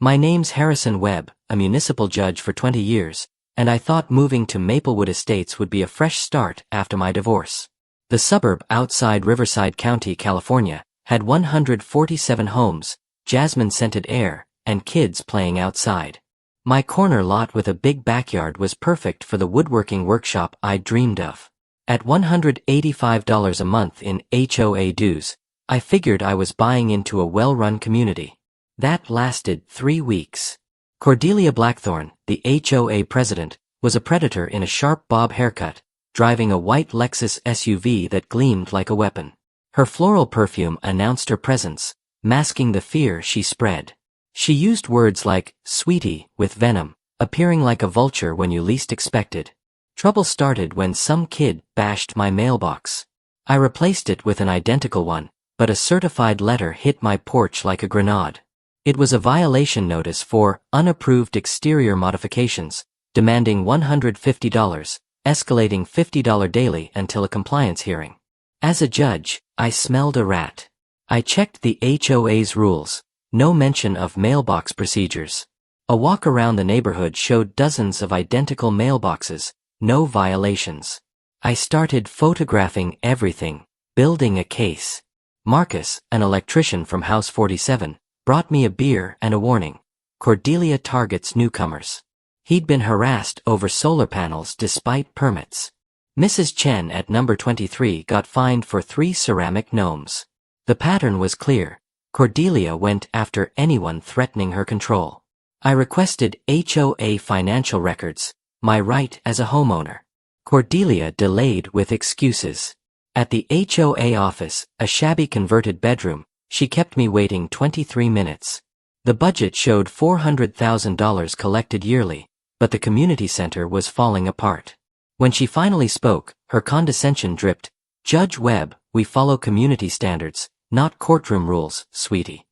My name's Harrison Webb, a municipal judge for 20 years, and I thought moving to Maplewood Estates would be a fresh start after my divorce. The suburb outside Riverside County, California, had 147 homes, jasmine-scented air, and kids playing outside. My corner lot with a big backyard was perfect for the woodworking workshop I dreamed of. At $185 a month in HOA dues, I figured I was buying into a well-run community. That lasted 3 weeks. Cordelia Blackthorne, the HOA president, was a predator in a sharp bob haircut, driving a white Lexus SUV that gleamed like a weapon. Her floral perfume announced her presence, masking the fear she spread. She used words like, "sweetie," with venom, appearing like a vulture when you least expected. Trouble started when some kid bashed my mailbox. I replaced it with an identical one, but a certified letter hit my porch like a grenade. It was a violation notice for unapproved exterior modifications, demanding $150, escalating $50 daily until a compliance hearing. As a judge, I smelled a rat. I checked the HOA's rules, no mention of mailbox procedures. A walk around the neighborhood showed dozens of identical mailboxes, no violations. I started photographing everything, building a case. Marcus, an electrician from House 47, brought me a beer and a warning. Cordelia targets newcomers. He'd been harassed over solar panels despite permits. Mrs. Chen at number 23 got fined for 3 ceramic gnomes. The pattern was clear. Cordelia went after anyone threatening her control. I requested HOA financial records, my right as a homeowner. Cordelia delayed with excuses. At the HOA office, a shabby converted bedroom, she kept me waiting 23 minutes. The budget showed $400,000 collected yearly, but the community center was falling apart. When she finally spoke, her condescension dripped. "Judge Webb, we follow community standards, not courtroom rules, sweetie."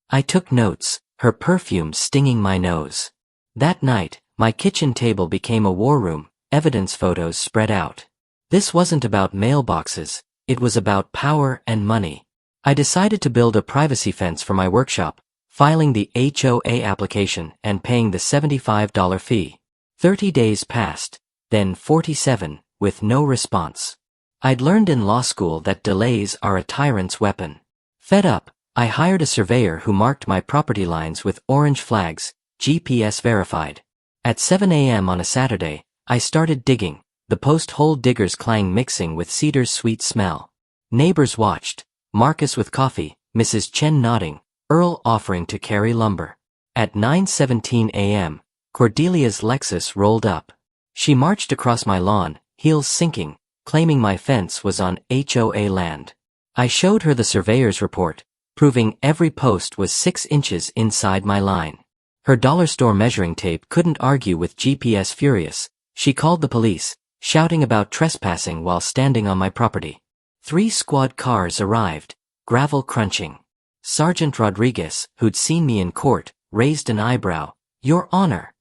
I took notes, her perfume stinging my nose. That night, my kitchen table became a war room, evidence photos spread out. This wasn't about mailboxes, it was about power and money. I decided to build a privacy fence for my workshop, filing the HOA application and paying the $75 fee. 30 days passed, then 47, with no response. I'd learned in law school that delays are a tyrant's weapon. Fed up, I hired a surveyor who marked my property lines with orange flags, GPS verified. At 7 a.m. on a Saturday, I started digging, the post-hole digger's clang mixing with cedar's sweet smell. Neighbors watched, Marcus with coffee, Mrs. Chen nodding, Earl offering to carry lumber. At 9:17 a.m., Cordelia's Lexus rolled up. She marched across my lawn, heels sinking, claiming my fence was on HOA land. I showed her the surveyor's report, proving every post was 6 inches inside my line. Her dollar store measuring tape couldn't argue with GPS. Furious, she called the police, shouting about trespassing while standing on my property. 3 squad cars arrived, gravel crunching. Sergeant Rodriguez, who'd seen me in court, raised an eyebrow. "Your Honor."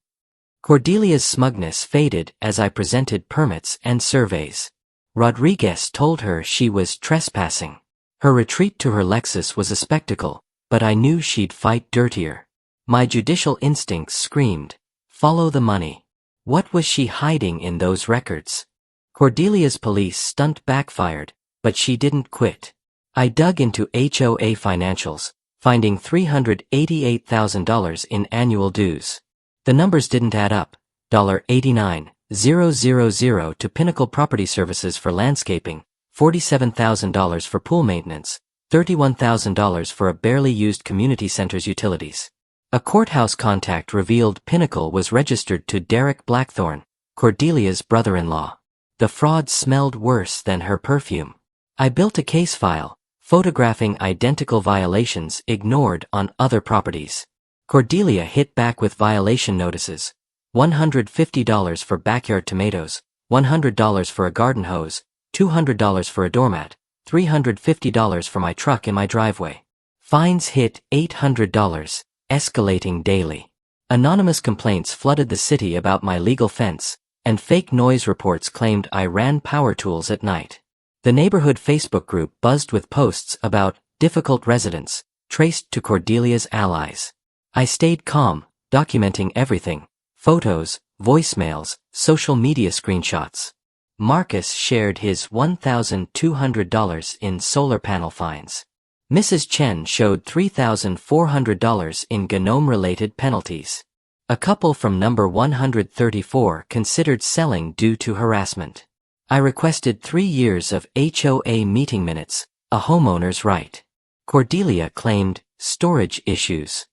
Cordelia's smugness faded as I presented permits and surveys. Rodriguez told her she was trespassing. Her retreat to her Lexus was a spectacle, but I knew she'd fight dirtier. My judicial instincts screamed, "Follow the money." What was she hiding in those records? Cordelia's police stunt backfired, but she didn't quit. I dug into HOA financials, finding $388,000 in annual dues. The numbers didn't add up. $89,000 to Pinnacle Property Services for landscaping, $47,000 for pool maintenance, $31,000 for a barely used community center's utilities. A courthouse contact revealed Pinnacle was registered to Derek Blackthorne, Cordelia's brother-in-law. The fraud smelled worse than her perfume. I built a case file, photographing identical violations ignored on other properties. Cordelia hit back with violation notices. $150 for backyard tomatoes, $100 for a garden hose, $200 for a doormat, $350 for my truck in my driveway. Fines hit $800, escalating daily. Anonymous complaints flooded the city about my legal fence, and fake noise reports claimed I ran power tools at night. The neighborhood Facebook group buzzed with posts about difficult residents, traced to Cordelia's allies. I stayed calm, documenting everything: photos, voicemails, social media screenshots. Marcus shared his $1,200 in solar panel fines. Mrs. Chen showed $3,400 in GNOME-related penalties. A couple from number 134 considered selling due to harassment. I requested 3 years of HOA meeting minutes, a homeowner's right. Cordelia claimed storage issues.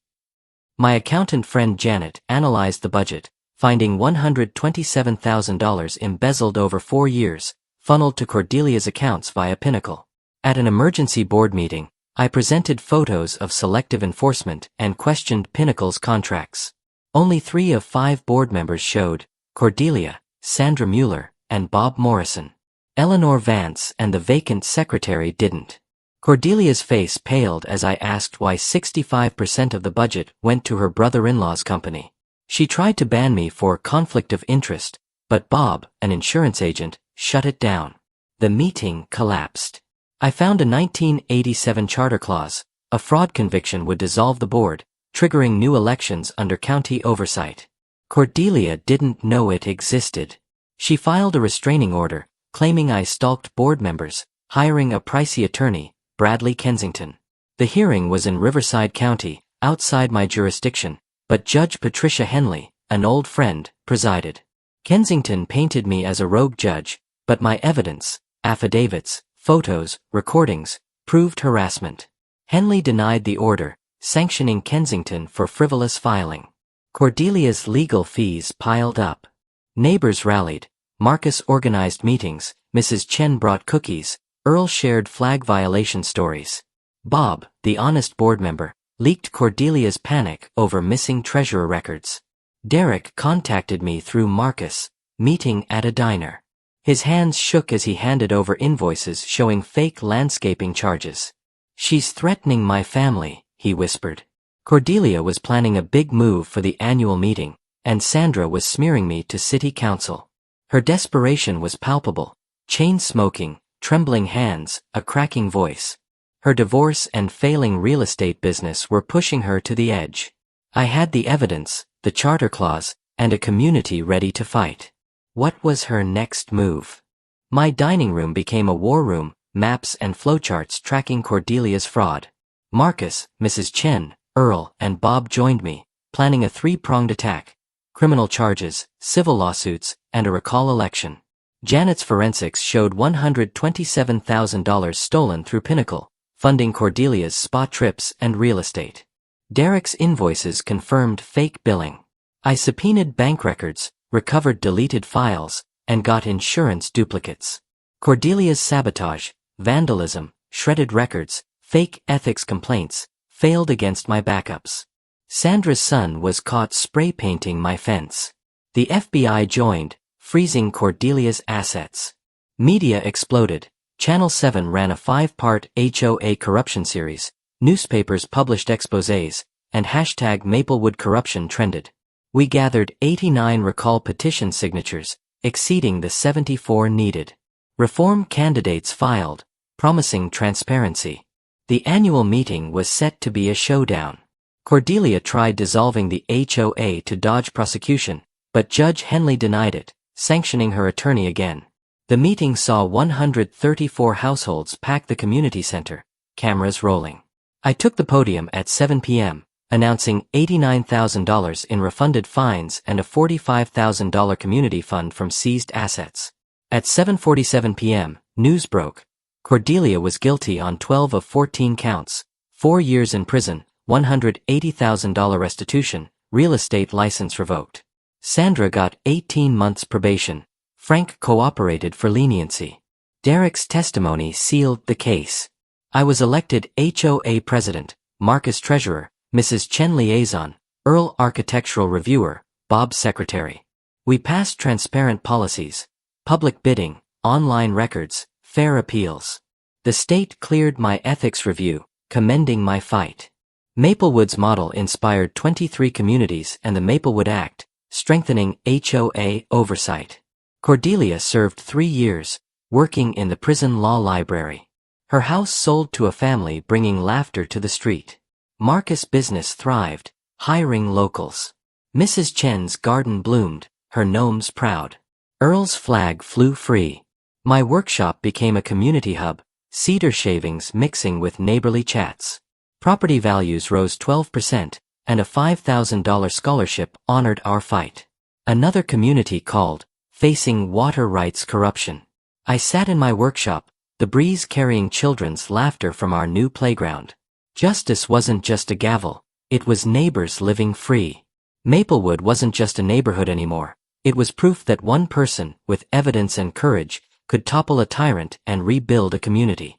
My accountant friend Janet analyzed the budget, finding $127,000 embezzled over 4 years, funneled to Cordelia's accounts via Pinnacle. At an emergency board meeting, I presented photos of selective enforcement and questioned Pinnacle's contracts. Only 3 of 5 board members showed: Cordelia, Sandra Mueller, and Bob Morrison. Eleanor Vance and the vacant secretary didn't. Cordelia's face paled as I asked why 65% of the budget went to her brother-in-law's company. She tried to ban me for conflict of interest, but Bob, an insurance agent, shut it down. The meeting collapsed. I found a 1987 charter clause: a fraud conviction would dissolve the board, triggering new elections under county oversight. Cordelia didn't know it existed. She filed a restraining order, claiming I stalked board members, hiring a pricey attorney, Bradley Kensington. The hearing was in Riverside County, outside my jurisdiction, but Judge Patricia Henley, an old friend, presided. Kensington painted me as a rogue judge, but my evidence, affidavits, photos, recordings, proved harassment. Henley denied the order, sanctioning Kensington for frivolous filing. Cordelia's legal fees piled up. Neighbors rallied. Marcus organized meetings. Mrs. Chen brought cookies. Earl shared flag violation stories. Bob, the honest board member, leaked Cordelia's panic over missing treasurer records. Derek contacted me through Marcus, meeting at a diner. His hands shook as he handed over invoices showing fake landscaping charges. "She's threatening my family," he whispered. Cordelia was planning a big move for the annual meeting, and Sandra was smearing me to city council. Her desperation was palpable: chain smoking, trembling hands, a cracking voice. Her divorce and failing real estate business were pushing her to the edge. I had the evidence, the charter clause, and a community ready to fight. What was her next move? My dining room became a war room, maps and flowcharts tracking Cordelia's fraud. Marcus, Mrs. Chen, Earl, and Bob joined me, planning a 3-pronged attack: criminal charges, civil lawsuits, and a recall election. Janet's forensics showed $127,000 stolen through Pinnacle, funding Cordelia's spa trips and real estate. Derek's invoices confirmed fake billing. I subpoenaed bank records, recovered deleted files, and got insurance duplicates. Cordelia's sabotage, vandalism, shredded records, fake ethics complaints, failed against my backups. Sandra's son was caught spray painting my fence. The FBI joined, freezing Cordelia's assets. Media exploded. Channel 7 ran a 5-part HOA corruption series, newspapers published exposés, and hashtag Maplewood corruption trended. We gathered 89 recall petition signatures, exceeding the 74 needed. Reform candidates filed, promising transparency. The annual meeting was set to be a showdown. Cordelia tried dissolving the HOA to dodge prosecution, but Judge Henley denied it, sanctioning her attorney again. The meeting saw 134 households pack the community center, cameras rolling. I took the podium at 7 p.m., announcing $89,000 in refunded fines and a $45,000 community fund from seized assets. At 7:47 p.m., news broke. Cordelia was guilty on 12 of 14 counts: 4 years in prison, $180,000 restitution, real estate license revoked. Sandra got 18 months probation. Frank cooperated for leniency. Derek's testimony sealed the case. I was elected HOA president, Marcus treasurer, Mrs. Chen liaison, Earl architectural reviewer, Bob secretary. We passed transparent policies: public bidding, online records, fair appeals. The state cleared my ethics review, commending my fight. Maplewood's model inspired 23 communities and the Maplewood Act, strengthening HOA oversight. Cordelia served 3 years, working in the prison law library. Her house sold to a family bringing laughter to the street. Marcus' business thrived, Hiring locals. Mrs. Chen's garden bloomed, her gnomes proud. Earl's flag flew free. My workshop became a community hub, cedar shavings mixing with neighborly chats. Property values rose 12%, and a $5,000 scholarship honored our fight. Another community called, Facing Water Rights Corruption. I sat in my workshop, the breeze carrying children's laughter from our new playground. Justice wasn't just a gavel, it was neighbors living free. Maplewood wasn't just a neighborhood anymore, it was proof that one person, with evidence and courage, could topple a tyrant and rebuild a community.